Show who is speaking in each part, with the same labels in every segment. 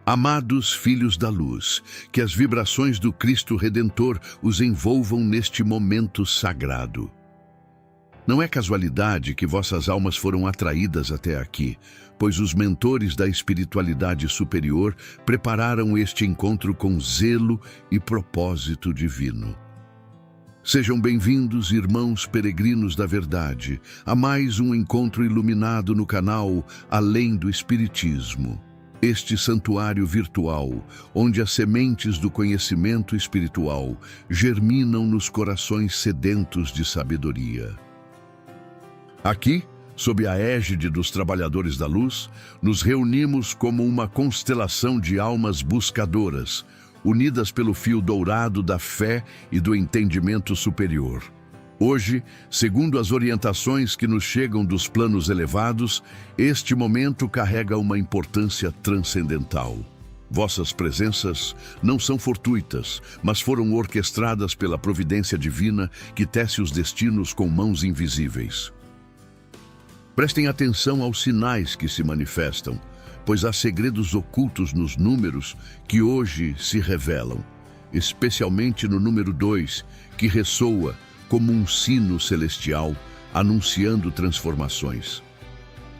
Speaker 1: Amados filhos da luz, que as vibrações do Cristo Redentor os envolvam neste momento sagrado. Não é casualidade que vossas almas foram atraídas até aqui, pois os mentores da espiritualidade superior prepararam este encontro com zelo e propósito divino. Sejam bem-vindos, irmãos peregrinos da verdade, a mais um encontro iluminado no canal Além do Espiritismo. Este santuário virtual, onde as sementes do conhecimento espiritual germinam nos corações sedentos de sabedoria. Aqui, sob a égide dos trabalhadores da luz, nos reunimos como uma constelação de almas buscadoras, unidas pelo fio dourado da fé e do entendimento superior. Hoje, segundo as orientações que nos chegam dos planos elevados, este momento carrega uma importância transcendental. Vossas presenças não são fortuitas, mas foram orquestradas pela providência divina que tece os destinos com mãos invisíveis. Prestem atenção aos sinais que se manifestam, pois há segredos ocultos nos números que hoje se revelam, especialmente no número 2, que ressoa como um sino celestial, anunciando transformações.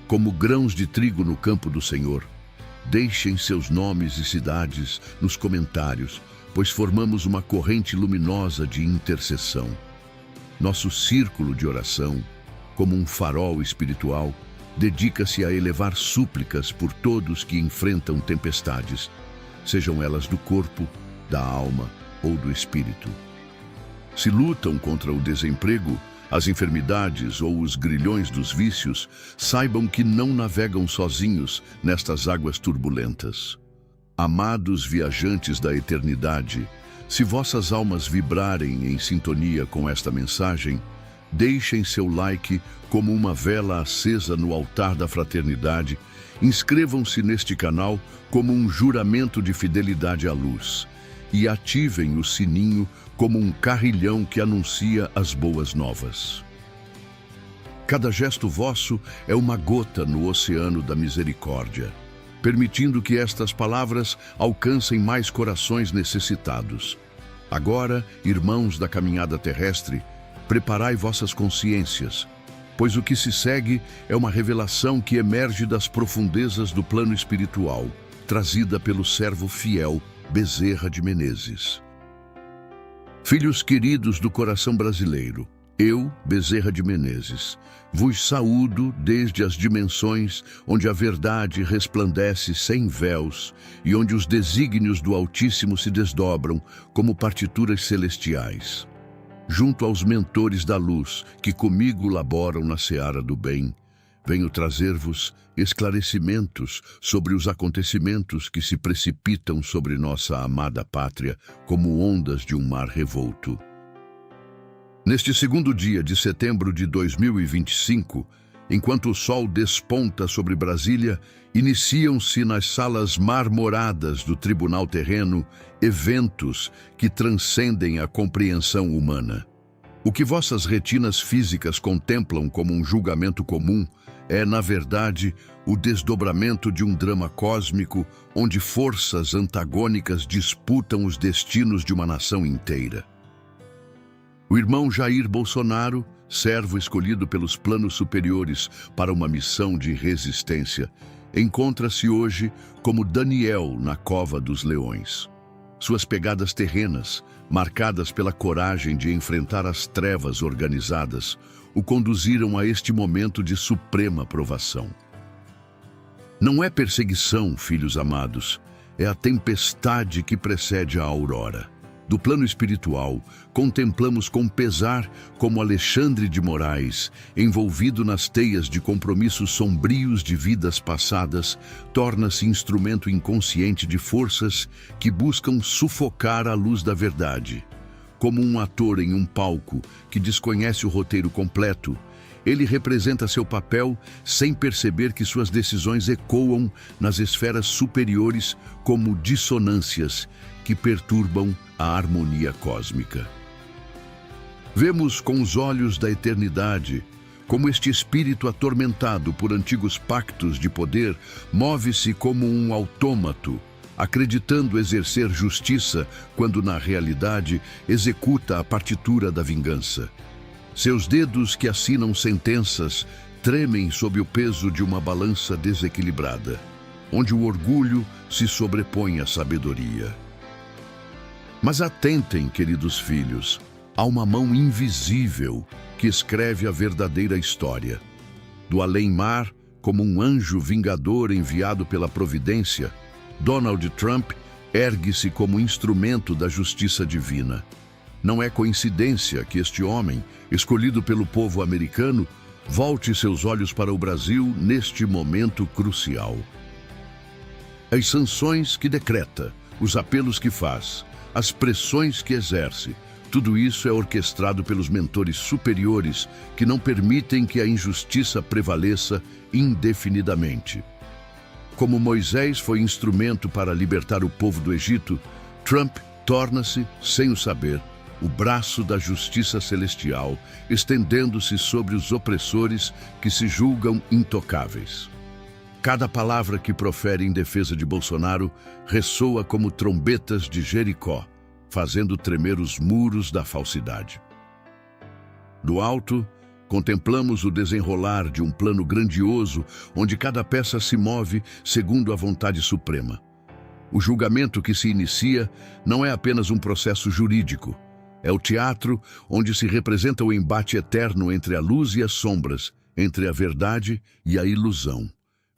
Speaker 1: Como grãos de trigo no campo do Senhor, deixem seus nomes e cidades nos comentários, pois formamos uma corrente luminosa de intercessão. Nosso círculo de oração, como um farol espiritual, dedica-se a elevar súplicas por todos que enfrentam tempestades, sejam elas do corpo, da alma ou do espírito. Se lutam contra o desemprego, as enfermidades ou os grilhões dos vícios, saibam que não navegam sozinhos nestas águas turbulentas. Amados viajantes da eternidade, se vossas almas vibrarem em sintonia com esta mensagem, deixem seu like como uma vela acesa no altar da fraternidade, inscrevam-se neste canal como um juramento de fidelidade à luz e ativem o sininho como um carrilhão que anuncia as boas novas. Cada gesto vosso é uma gota no oceano da misericórdia, permitindo que estas palavras alcancem mais corações necessitados. Agora, irmãos da caminhada terrestre, preparai vossas consciências, pois o que se segue é uma revelação que emerge das profundezas do plano espiritual, trazida pelo servo fiel Bezerra de Menezes. Filhos queridos do coração brasileiro, eu, Bezerra de Menezes, vos saúdo desde as dimensões onde a verdade resplandece sem véus e onde os desígnios do Altíssimo se desdobram como partituras celestiais. Junto aos mentores da luz que comigo laboram na seara do bem, venho trazer-vos esclarecimentos sobre os acontecimentos que se precipitam sobre nossa amada pátria como ondas de um mar revolto. Neste segundo dia de setembro de 2025, enquanto o sol desponta sobre Brasília, iniciam-se nas salas marmoradas do Tribunal Terreno eventos que transcendem a compreensão humana. O que vossas retinas físicas contemplam como um julgamento comum é, na verdade, o desdobramento de um drama cósmico onde forças antagônicas disputam os destinos de uma nação inteira. O irmão Jair Bolsonaro, servo escolhido pelos planos superiores para uma missão de resistência, encontra-se hoje como Daniel na cova dos leões. Suas pegadas terrenas, marcadas pela coragem de enfrentar as trevas organizadas, o conduziram a este momento de suprema provação. Não é perseguição, filhos amados, é a tempestade que precede a aurora. Do plano espiritual, contemplamos com pesar como Alexandre de Moraes, envolvido nas teias de compromissos sombrios de vidas passadas, torna-se instrumento inconsciente de forças que buscam sufocar a luz da verdade. Como um ator em um palco que desconhece o roteiro completo, ele representa seu papel sem perceber que suas decisões ecoam nas esferas superiores como dissonâncias que perturbam a harmonia cósmica. Vemos com os olhos da eternidade como este espírito atormentado por antigos pactos de poder move-se como um autômato, acreditando exercer justiça quando, na realidade, executa a partitura da vingança. Seus dedos que assinam sentenças tremem sob o peso de uma balança desequilibrada, onde o orgulho se sobrepõe à sabedoria. Mas atentem, queridos filhos, há uma mão invisível que escreve a verdadeira história. Do além-mar, como um anjo vingador enviado pela providência, Donald Trump ergue-se como instrumento da justiça divina. Não é coincidência que este homem, escolhido pelo povo americano, volte seus olhos para o Brasil neste momento crucial. As sanções que decreta, os apelos que faz, as pressões que exerce, tudo isso é orquestrado pelos mentores superiores que não permitem que a injustiça prevaleça indefinidamente. Como Moisés foi instrumento para libertar o povo do Egito, Trump torna-se, sem o saber, o braço da justiça celestial, estendendo-se sobre os opressores que se julgam intocáveis. Cada palavra que profere em defesa de Bolsonaro ressoa como trombetas de Jericó, fazendo tremer os muros da falsidade. Do alto, contemplamos o desenrolar de um plano grandioso onde cada peça se move segundo a vontade suprema. O julgamento que se inicia não é apenas um processo jurídico, é o teatro onde se representa o embate eterno entre a luz e as sombras, entre a verdade e a ilusão.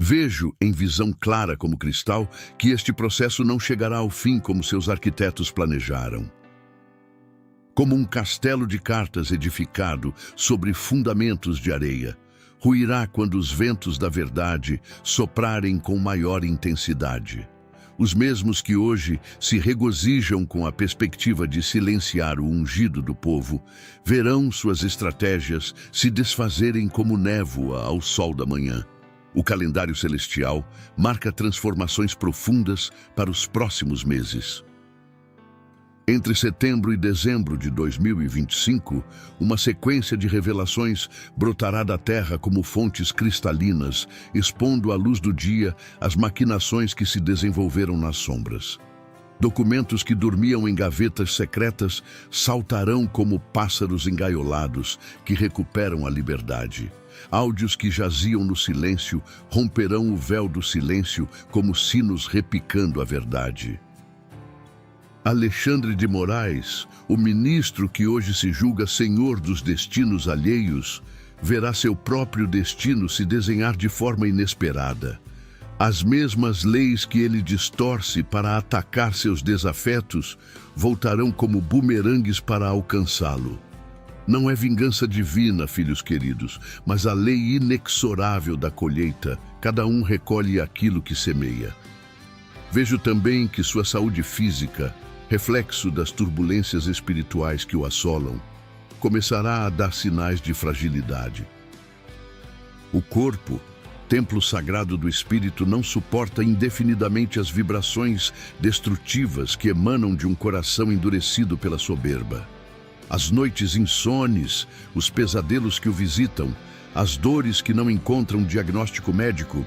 Speaker 1: Vejo, em visão clara como cristal, que este processo não chegará ao fim como seus arquitetos planejaram. Como um castelo de cartas edificado sobre fundamentos de areia, ruirá quando os ventos da verdade soprarem com maior intensidade. Os mesmos que hoje se regozijam com a perspectiva de silenciar o ungido do povo, verão suas estratégias se desfazerem como névoa ao sol da manhã. O calendário celestial marca transformações profundas para os próximos meses. Entre setembro e dezembro de 2025, uma sequência de revelações brotará da terra como fontes cristalinas, expondo à luz do dia as maquinações que se desenvolveram nas sombras. Documentos que dormiam em gavetas secretas saltarão como pássaros engaiolados que recuperam a liberdade. Áudios que jaziam no silêncio romperão o véu do silêncio como sinos repicando a verdade. Alexandre de Moraes, o ministro que hoje se julga senhor dos destinos alheios, verá seu próprio destino se desenhar de forma inesperada. As mesmas leis que ele distorce para atacar seus desafetos voltarão como bumerangues para alcançá-lo. Não é vingança divina, filhos queridos, mas a lei inexorável da colheita. Cada um recolhe aquilo que semeia. Vejo também que sua saúde física, reflexo das turbulências espirituais que o assolam, começará a dar sinais de fragilidade. O corpo, templo sagrado do espírito, não suporta indefinidamente as vibrações destrutivas que emanam de um coração endurecido pela soberba. As noites insones, os pesadelos que o visitam, as dores que não encontram diagnóstico médico,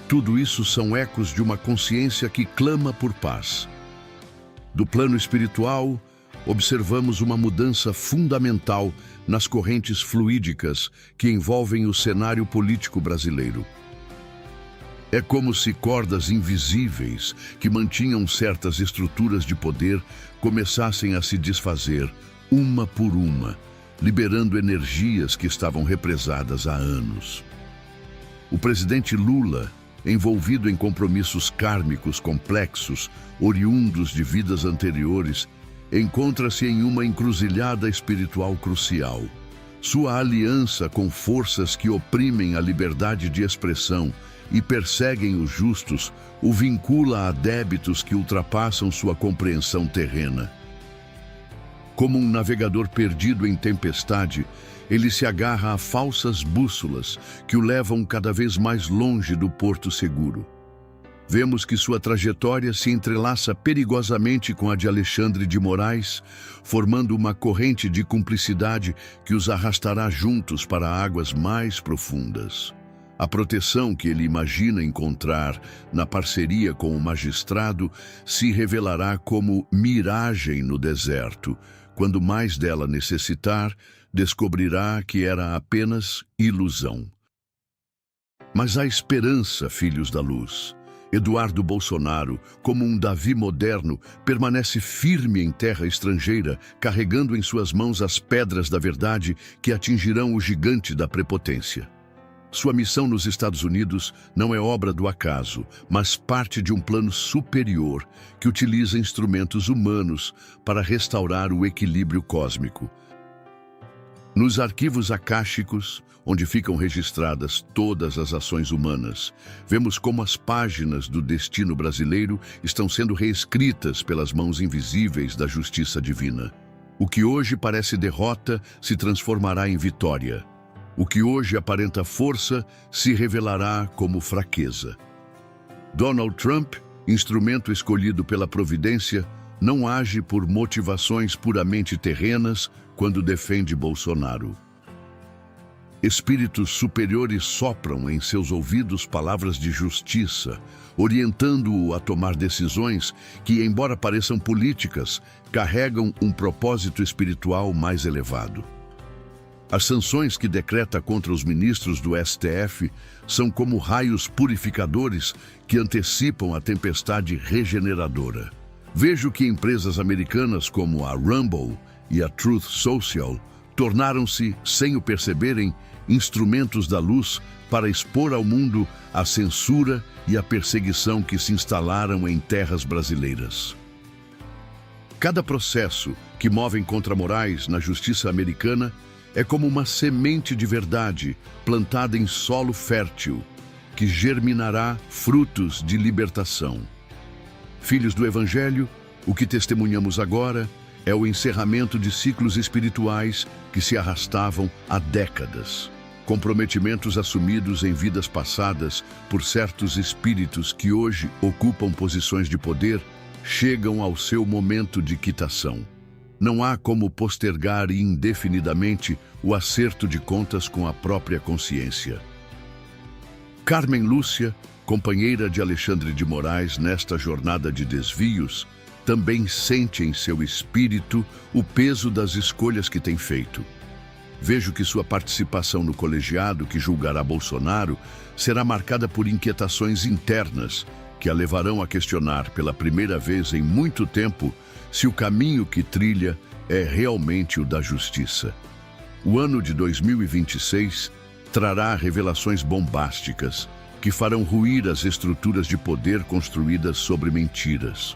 Speaker 1: tudo isso são ecos de uma consciência que clama por paz. Do plano espiritual, observamos uma mudança fundamental nas correntes fluídicas que envolvem o cenário político brasileiro. É como se cordas invisíveis que mantinham certas estruturas de poder começassem a se desfazer, uma por uma, liberando energias que estavam represadas há anos. O presidente Lula, envolvido em compromissos kármicos complexos, oriundos de vidas anteriores, encontra-se em uma encruzilhada espiritual crucial. Sua aliança com forças que oprimem a liberdade de expressão e perseguem os justos o vincula a débitos que ultrapassam sua compreensão terrena. Como um navegador perdido em tempestade, ele se agarra a falsas bússolas que o levam cada vez mais longe do porto seguro. Vemos que sua trajetória se entrelaça perigosamente com a de Alexandre de Moraes, formando uma corrente de cumplicidade que os arrastará juntos para águas mais profundas. A proteção que ele imagina encontrar na parceria com o magistrado se revelará como miragem no deserto. Quando mais dela necessitar, descobrirá que era apenas ilusão. Mas há esperança, filhos da luz. Eduardo Bolsonaro, como um Davi moderno, permanece firme em terra estrangeira, carregando em suas mãos as pedras da verdade que atingirão o gigante da prepotência. Sua missão nos Estados Unidos não é obra do acaso, mas parte de um plano superior que utiliza instrumentos humanos para restaurar o equilíbrio cósmico. Nos arquivos akáshicos, onde ficam registradas todas as ações humanas, vemos como as páginas do destino brasileiro estão sendo reescritas pelas mãos invisíveis da justiça divina. O que hoje parece derrota se transformará em vitória. O que hoje aparenta força se revelará como fraqueza. Donald Trump, instrumento escolhido pela providência, não age por motivações puramente terrenas quando defende Bolsonaro. Espíritos superiores sopram em seus ouvidos palavras de justiça, orientando-o a tomar decisões que, embora pareçam políticas, carregam um propósito espiritual mais elevado. As sanções que decreta contra os ministros do STF são como raios purificadores que antecipam a tempestade regeneradora. Vejo que empresas americanas como a Rumble e a Truth Social tornaram-se, sem o perceberem, instrumentos da luz para expor ao mundo a censura e a perseguição que se instalaram em terras brasileiras. Cada processo que movem contra morais na justiça americana é como uma semente de verdade plantada em solo fértil, que germinará frutos de libertação. Filhos do Evangelho, o que testemunhamos agora é o encerramento de ciclos espirituais que se arrastavam há décadas. Comprometimentos assumidos em vidas passadas por certos espíritos que hoje ocupam posições de poder chegam ao seu momento de quitação. Não há como postergar indefinidamente o acerto de contas com a própria consciência. Carmen Lúcia, companheira de Alexandre de Moraes nesta jornada de desvios, também sente em seu espírito o peso das escolhas que tem feito. Vejo que sua participação no colegiado que julgará Bolsonaro será marcada por inquietações internas que a levarão a questionar pela primeira vez em muito tempo se o caminho que trilha é realmente o da justiça. O ano de 2026 trará revelações bombásticas que farão ruir as estruturas de poder construídas sobre mentiras.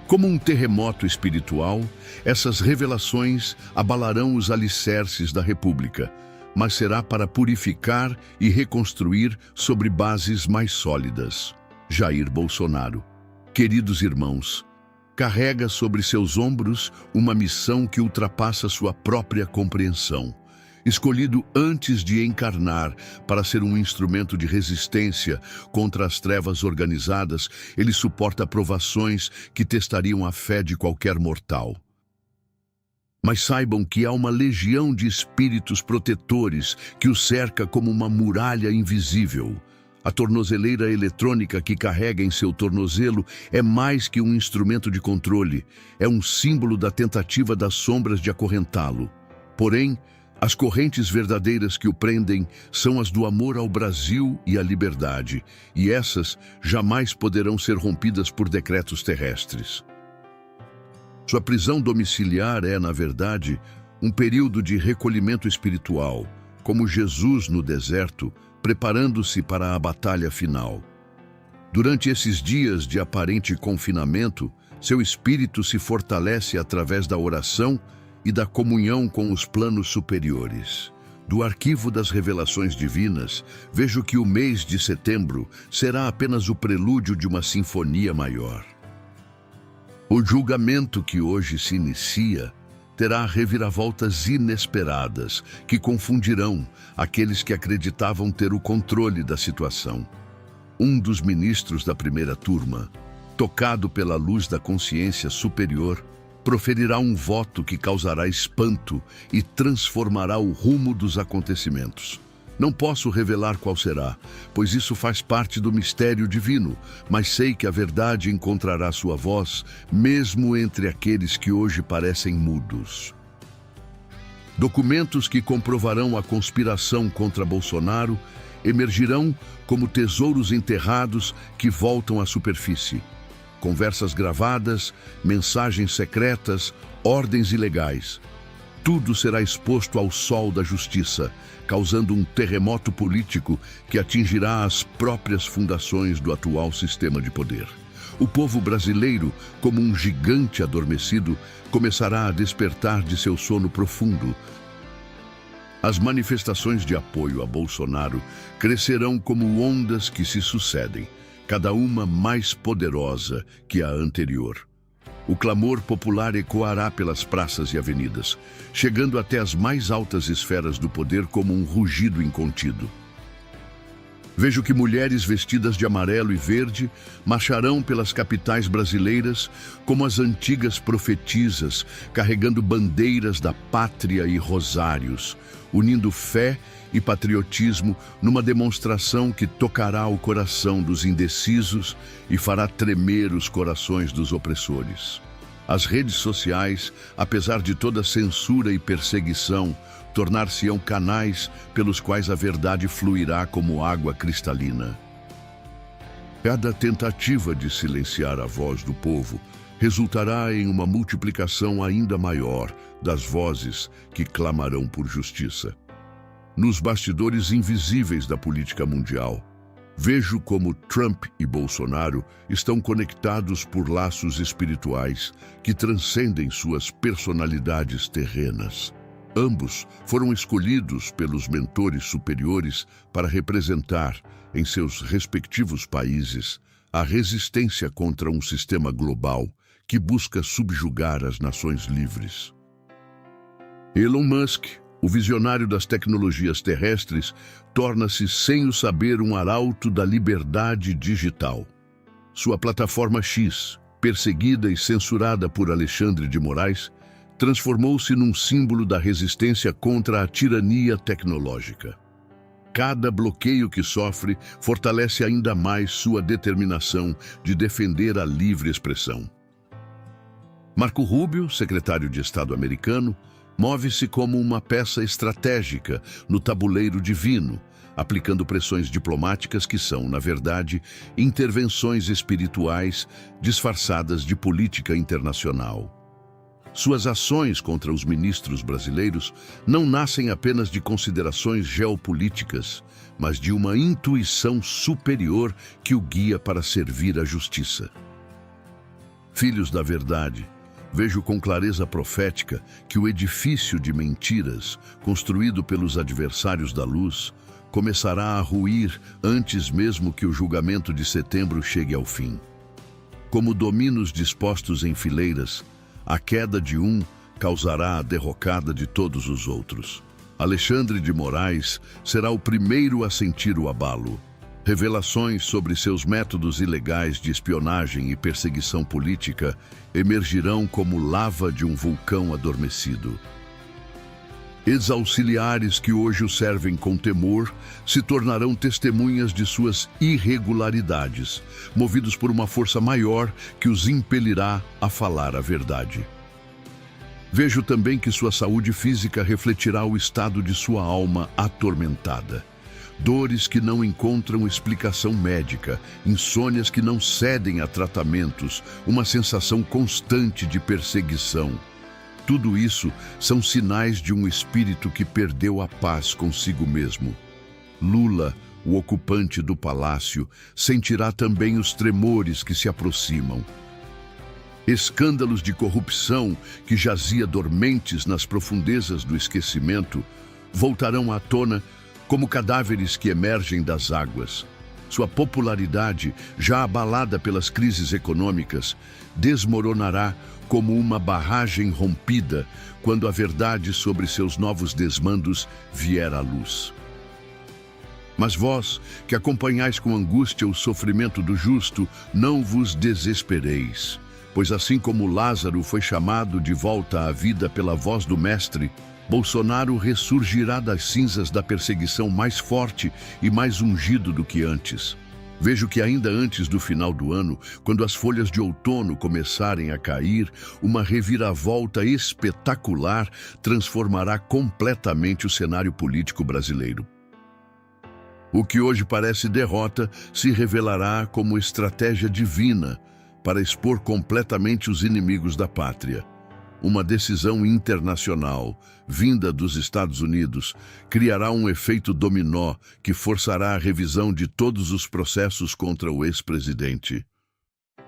Speaker 1: Como um terremoto espiritual, essas revelações abalarão os alicerces da República, mas será para purificar e reconstruir sobre bases mais sólidas. Jair Bolsonaro. Queridos irmãos, carrega sobre seus ombros uma missão que ultrapassa sua própria compreensão. Escolhido antes de encarnar para ser um instrumento de resistência contra as trevas organizadas, ele suporta provações que testariam a fé de qualquer mortal. Mas saibam que há uma legião de espíritos protetores que o cerca como uma muralha invisível. A tornozeleira eletrônica que carrega em seu tornozelo é mais que um instrumento de controle, é um símbolo da tentativa das sombras de acorrentá-lo. Porém, as correntes verdadeiras que o prendem são as do amor ao Brasil e à liberdade, e essas jamais poderão ser rompidas por decretos terrestres. Sua prisão domiciliar é, na verdade, um período de recolhimento espiritual, como Jesus no deserto, preparando-se para a batalha final. Durante esses dias de aparente confinamento, seu espírito se fortalece através da oração e da comunhão com os planos superiores. Do arquivo das revelações divinas, vejo que o mês de setembro será apenas o prelúdio de uma sinfonia maior. O julgamento que hoje se inicia terá reviravoltas inesperadas que confundirão aqueles que acreditavam ter o controle da situação. Um dos ministros da primeira turma, tocado pela luz da consciência superior, proferirá um voto que causará espanto e transformará o rumo dos acontecimentos. Não posso revelar qual será, pois isso faz parte do mistério divino, mas sei que a verdade encontrará sua voz, mesmo entre aqueles que hoje parecem mudos. Documentos que comprovarão a conspiração contra Bolsonaro emergirão como tesouros enterrados que voltam à superfície. Conversas gravadas, mensagens secretas, ordens ilegais. Tudo será exposto ao sol da justiça, causando um terremoto político que atingirá as próprias fundações do atual sistema de poder. O povo brasileiro, como um gigante adormecido, começará a despertar de seu sono profundo. As manifestações de apoio a Bolsonaro crescerão como ondas que se sucedem, cada uma mais poderosa que a anterior. O clamor popular ecoará pelas praças e avenidas, chegando até as mais altas esferas do poder como um rugido incontido. Vejo que mulheres vestidas de amarelo e verde marcharão pelas capitais brasileiras como as antigas profetisas, carregando bandeiras da pátria e rosários, unindo fé e patriotismo numa demonstração que tocará o coração dos indecisos e fará tremer os corações dos opressores. As redes sociais, apesar de toda censura e perseguição, tornar-se-ão canais pelos quais a verdade fluirá como água cristalina. Cada tentativa de silenciar a voz do povo resultará em uma multiplicação ainda maior das vozes que clamarão por justiça. Nos bastidores invisíveis da política mundial, vejo como Trump e Bolsonaro estão conectados por laços espirituais que transcendem suas personalidades terrenas. Ambos foram escolhidos pelos mentores superiores para representar, em seus respectivos países, a resistência contra um sistema global que busca subjugar as nações livres. Elon Musk, o visionário das tecnologias terrestres, torna-se sem o saber um arauto da liberdade digital. Sua plataforma X, perseguida e censurada por Alexandre de Moraes, transformou-se num símbolo da resistência contra a tirania tecnológica. Cada bloqueio que sofre fortalece ainda mais sua determinação de defender a livre expressão. Marco Rubio, secretário de Estado americano, move-se como uma peça estratégica no tabuleiro divino, aplicando pressões diplomáticas que são, na verdade, intervenções espirituais disfarçadas de política internacional. Suas ações contra os ministros brasileiros não nascem apenas de considerações geopolíticas, mas de uma intuição superior que o guia para servir à justiça. Filhos da verdade, vejo com clareza profética que o edifício de mentiras, construído pelos adversários da luz, começará a ruir antes mesmo que o julgamento de setembro chegue ao fim. Como dominos dispostos em fileiras, a queda de um causará a derrocada de todos os outros. Alexandre de Moraes será o primeiro a sentir o abalo. Revelações sobre seus métodos ilegais de espionagem e perseguição política emergirão como lava de um vulcão adormecido. Ex-auxiliares que hoje o servem com temor se tornarão testemunhas de suas irregularidades, movidos por uma força maior que os impelirá a falar a verdade. Vejo também que sua saúde física refletirá o estado de sua alma atormentada. Dores que não encontram explicação médica, insônias que não cedem a tratamentos, uma sensação constante de perseguição. Tudo isso são sinais de um espírito que perdeu a paz consigo mesmo. Lula, o ocupante do palácio, sentirá também os tremores que se aproximam. Escândalos de corrupção que jazia dormentes nas profundezas do esquecimento voltarão à tona como cadáveres que emergem das águas. Sua popularidade, já abalada pelas crises econômicas, desmoronará como uma barragem rompida quando a verdade sobre seus novos desmandos vier à luz. Mas vós, que acompanhais com angústia o sofrimento do justo, não vos desespereis, pois assim como Lázaro foi chamado de volta à vida pela voz do Mestre, Bolsonaro ressurgirá das cinzas da perseguição mais forte e mais ungido do que antes. Vejo que ainda antes do final do ano, quando as folhas de outono começarem a cair, uma reviravolta espetacular transformará completamente o cenário político brasileiro. O que hoje parece derrota se revelará como estratégia divina para expor completamente os inimigos da pátria. Uma decisão internacional, vinda dos Estados Unidos, criará um efeito dominó que forçará a revisão de todos os processos contra o ex-presidente.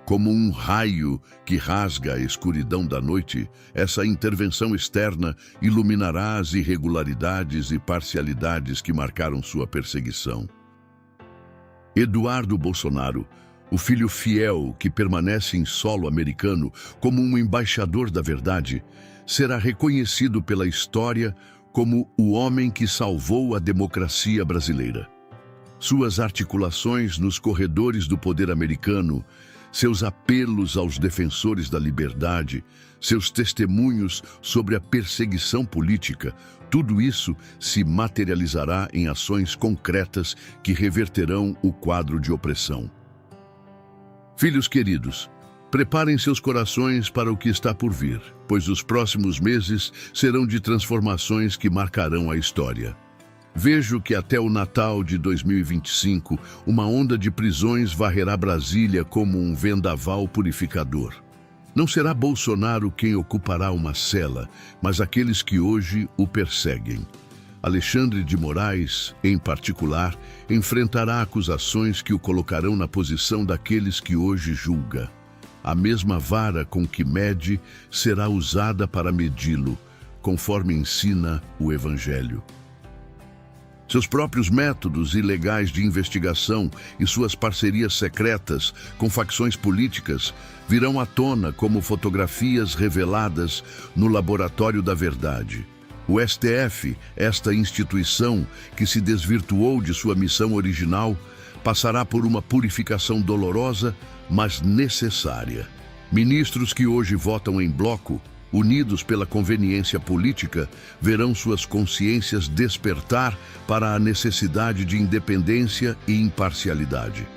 Speaker 1: Como um raio que rasga a escuridão da noite, essa intervenção externa iluminará as irregularidades e parcialidades que marcaram sua perseguição. Eduardo Bolsonaro, o filho fiel que permanece em solo americano como um embaixador da verdade, será reconhecido pela história como o homem que salvou a democracia brasileira. Suas articulações nos corredores do poder americano, seus apelos aos defensores da liberdade, seus testemunhos sobre a perseguição política, tudo isso se materializará em ações concretas que reverterão o quadro de opressão. Filhos queridos, preparem seus corações para o que está por vir, pois os próximos meses serão de transformações que marcarão a história. Vejo que até o Natal de 2025, uma onda de prisões varrerá Brasília como um vendaval purificador. Não será Bolsonaro quem ocupará uma cela, mas aqueles que hoje o perseguem. Alexandre de Moraes, em particular, enfrentará acusações que o colocarão na posição daqueles que hoje julga. A mesma vara com que mede será usada para medi-lo, conforme ensina o Evangelho. Seus próprios métodos ilegais de investigação e suas parcerias secretas com facções políticas virão à tona como fotografias reveladas no Laboratório da Verdade. O STF, esta instituição que se desvirtuou de sua missão original, passará por uma purificação dolorosa, mas necessária. Ministros que hoje votam em bloco, unidos pela conveniência política, verão suas consciências despertar para a necessidade de independência e imparcialidade.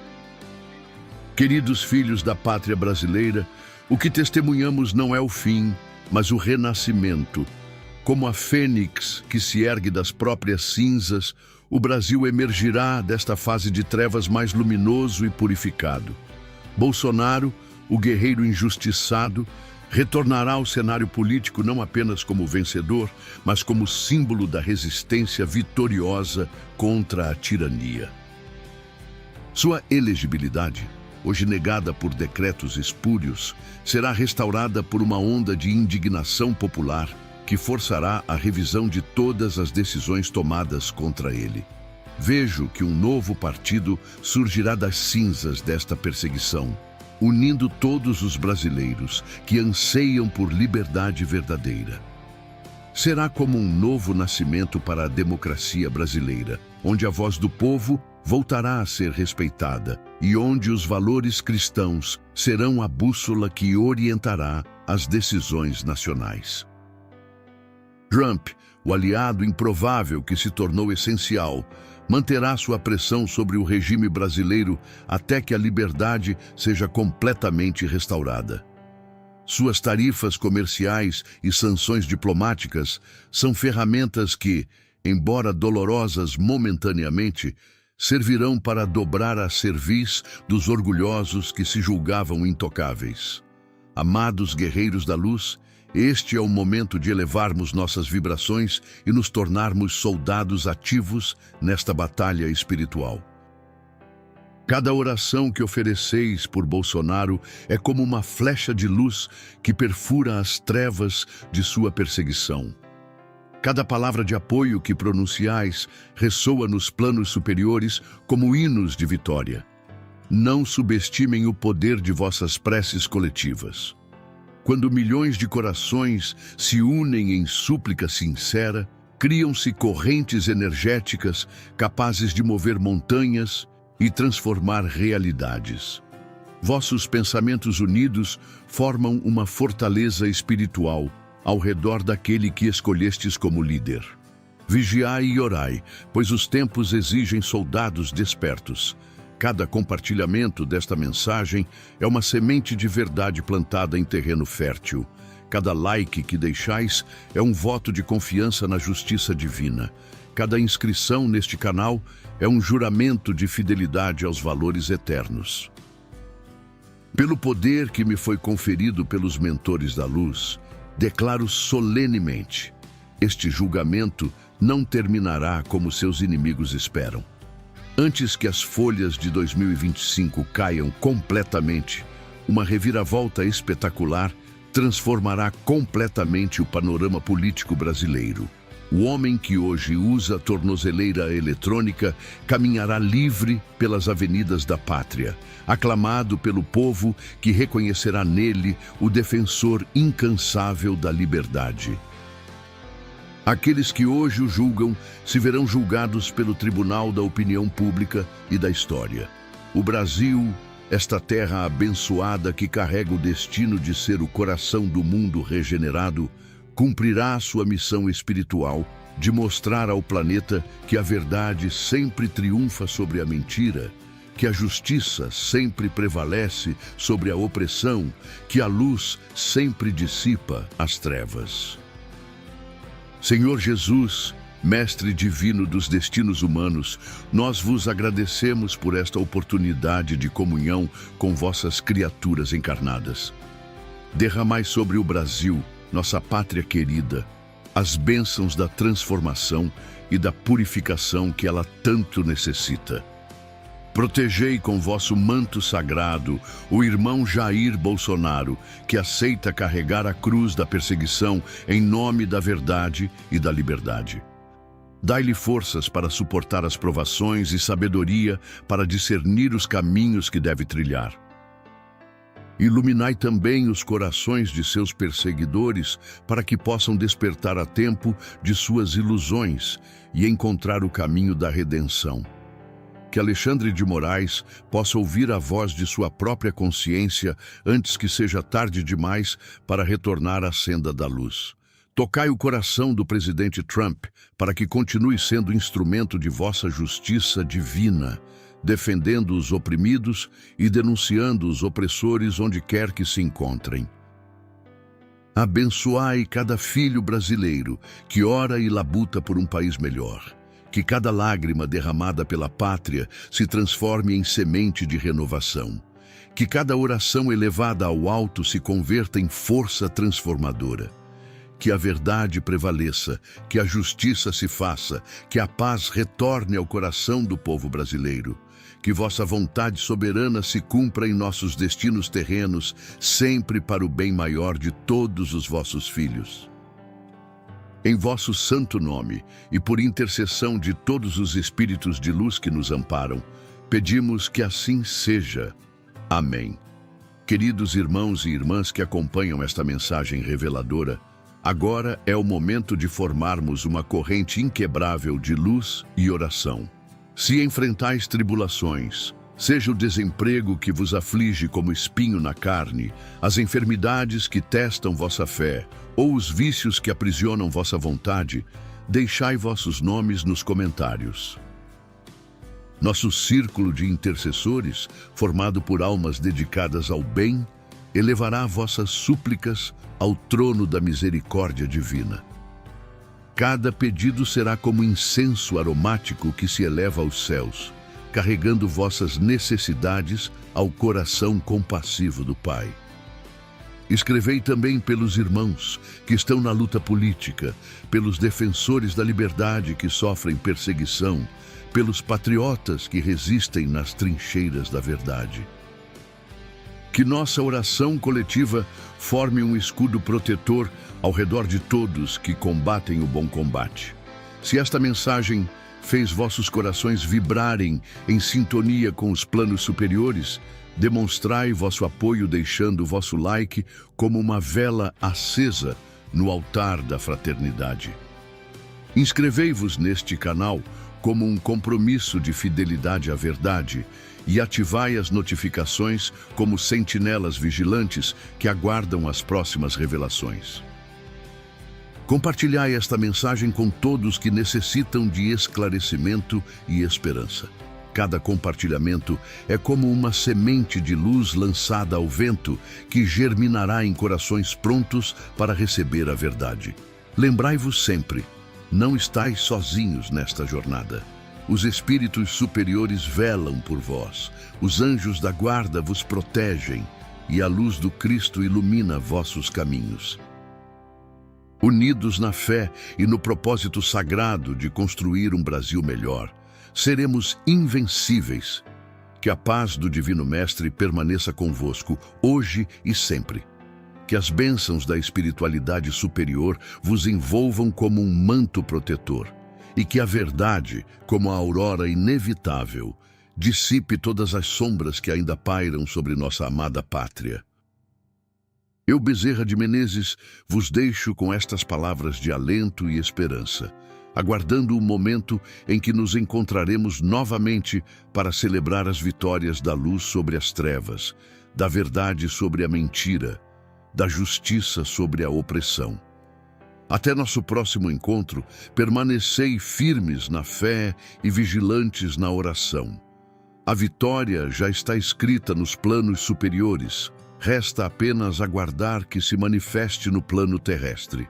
Speaker 1: Queridos filhos da pátria brasileira, o que testemunhamos não é o fim, mas o renascimento. Como a fênix que se ergue das próprias cinzas, o Brasil emergirá desta fase de trevas mais luminoso e purificado. Bolsonaro, o guerreiro injustiçado, retornará ao cenário político não apenas como vencedor, mas como símbolo da resistência vitoriosa contra a tirania. Sua elegibilidade, hoje negada por decretos espúrios, será restaurada por uma onda de indignação popular que forçará a revisão de todas as decisões tomadas contra ele. Vejo que um novo partido surgirá das cinzas desta perseguição, unindo todos os brasileiros que anseiam por liberdade verdadeira. Será como um novo nascimento para a democracia brasileira, onde a voz do povo voltará a ser respeitada e onde os valores cristãos serão a bússola que orientará as decisões nacionais. Trump, o aliado improvável que se tornou essencial, manterá sua pressão sobre o regime brasileiro até que a liberdade seja completamente restaurada. Suas tarifas comerciais e sanções diplomáticas são ferramentas que, embora dolorosas momentaneamente, servirão para dobrar a cerviz dos orgulhosos que se julgavam intocáveis. Amados guerreiros da luz, este é o momento de elevarmos nossas vibrações e nos tornarmos soldados ativos nesta batalha espiritual. Cada oração que ofereceis por Bolsonaro é como uma flecha de luz que perfura as trevas de sua perseguição. Cada palavra de apoio que pronunciais ressoa nos planos superiores como hinos de vitória. Não subestimem o poder de vossas preces coletivas. Quando milhões de corações se unem em súplica sincera, criam-se correntes energéticas capazes de mover montanhas e transformar realidades. Vossos pensamentos unidos formam uma fortaleza espiritual, ao redor daquele que escolhestes como líder. Vigiai e orai, pois os tempos exigem soldados despertos. Cada compartilhamento desta mensagem é uma semente de verdade plantada em terreno fértil. Cada like que deixais é um voto de confiança na justiça divina. Cada inscrição neste canal é um juramento de fidelidade aos valores eternos. Pelo poder que me foi conferido pelos mentores da luz, declaro solenemente: este julgamento não terminará como seus inimigos esperam. Antes que as folhas de 2025 caiam completamente, uma reviravolta espetacular transformará completamente o panorama político brasileiro. O homem que hoje usa a tornozeleira eletrônica caminhará livre pelas avenidas da pátria, aclamado pelo povo que reconhecerá nele o defensor incansável da liberdade. Aqueles que hoje o julgam se verão julgados pelo Tribunal da Opinião Pública e da História. O Brasil, esta terra abençoada que carrega o destino de ser o coração do mundo regenerado, cumprirá sua missão espiritual de mostrar ao planeta que a verdade sempre triunfa sobre a mentira, que a justiça sempre prevalece sobre a opressão, que a luz sempre dissipa as trevas. Senhor Jesus, Mestre divino dos destinos humanos, nós vos agradecemos por esta oportunidade de comunhão com vossas criaturas encarnadas. Derramai sobre o Brasil, nossa pátria querida, as bênçãos da transformação e da purificação que ela tanto necessita. Protegei com vosso manto sagrado o irmão Jair Bolsonaro, que aceita carregar a cruz da perseguição em nome da verdade e da liberdade. Dai-lhe forças para suportar as provações e sabedoria para discernir os caminhos que deve trilhar. Iluminai também os corações de seus perseguidores para que possam despertar a tempo de suas ilusões e encontrar o caminho da redenção. Que Alexandre de Moraes possa ouvir a voz de sua própria consciência antes que seja tarde demais para retornar à senda da luz. Tocai o coração do presidente Trump para que continue sendo instrumento de vossa justiça divina, defendendo os oprimidos e denunciando os opressores onde quer que se encontrem. Abençoai cada filho brasileiro que ora e labuta por um país melhor. Que cada lágrima derramada pela pátria se transforme em semente de renovação. Que cada oração elevada ao alto se converta em força transformadora. Que a verdade prevaleça, que a justiça se faça, que a paz retorne ao coração do povo brasileiro. Que vossa vontade soberana se cumpra em nossos destinos terrenos, sempre para o bem maior de todos os vossos filhos. Em vosso santo nome, e por intercessão de todos os espíritos de luz que nos amparam, pedimos que assim seja. Amém. Queridos irmãos e irmãs que acompanham esta mensagem reveladora, agora é o momento de formarmos uma corrente inquebrável de luz e oração. Se enfrentais tribulações, seja o desemprego que vos aflige como espinho na carne, as enfermidades que testam vossa fé, ou os vícios que aprisionam vossa vontade, deixai vossos nomes nos comentários. Nosso círculo de intercessores, formado por almas dedicadas ao bem, elevará vossas súplicas ao trono da misericórdia divina. Cada pedido será como incenso aromático que se eleva aos céus, carregando vossas necessidades ao coração compassivo do Pai. Escrevei também pelos irmãos que estão na luta política, pelos defensores da liberdade que sofrem perseguição, pelos patriotas que resistem nas trincheiras da verdade. Que nossa oração coletiva forme um escudo protetor ao redor de todos que combatem o bom combate. Se esta mensagem fez vossos corações vibrarem em sintonia com os planos superiores, demonstrai vosso apoio deixando vosso like como uma vela acesa no altar da fraternidade. Inscrevei-vos neste canal como um compromisso de fidelidade à verdade e ativai as notificações como sentinelas vigilantes que aguardam as próximas revelações. Compartilhai esta mensagem com todos que necessitam de esclarecimento e esperança. Cada compartilhamento é como uma semente de luz lançada ao vento que germinará em corações prontos para receber a verdade. Lembrai-vos sempre, não estais sozinhos nesta jornada. Os espíritos superiores velam por vós, os anjos da guarda vos protegem e a luz do Cristo ilumina vossos caminhos. Unidos na fé e no propósito sagrado de construir um Brasil melhor, seremos invencíveis. Que a paz do Divino Mestre permaneça convosco, hoje e sempre. Que as bênçãos da espiritualidade superior vos envolvam como um manto protetor, e que a verdade, como a aurora inevitável, dissipe todas as sombras que ainda pairam sobre nossa amada pátria. Eu, Bezerra de Menezes, vos deixo com estas palavras de alento e esperança, aguardando o momento em que nos encontraremos novamente para celebrar as vitórias da luz sobre as trevas, da verdade sobre a mentira, da justiça sobre a opressão. Até nosso próximo encontro, permanecei firmes na fé e vigilantes na oração. A vitória já está escrita nos planos superiores. Resta apenas aguardar que se manifeste no plano terrestre.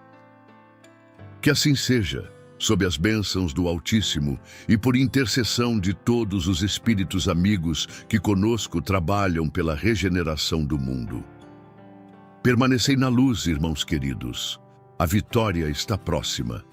Speaker 1: Que assim seja, sob as bênçãos do Altíssimo e por intercessão de todos os espíritos amigos que conosco trabalham pela regeneração do mundo. Permanecei na luz, irmãos queridos. A vitória está próxima.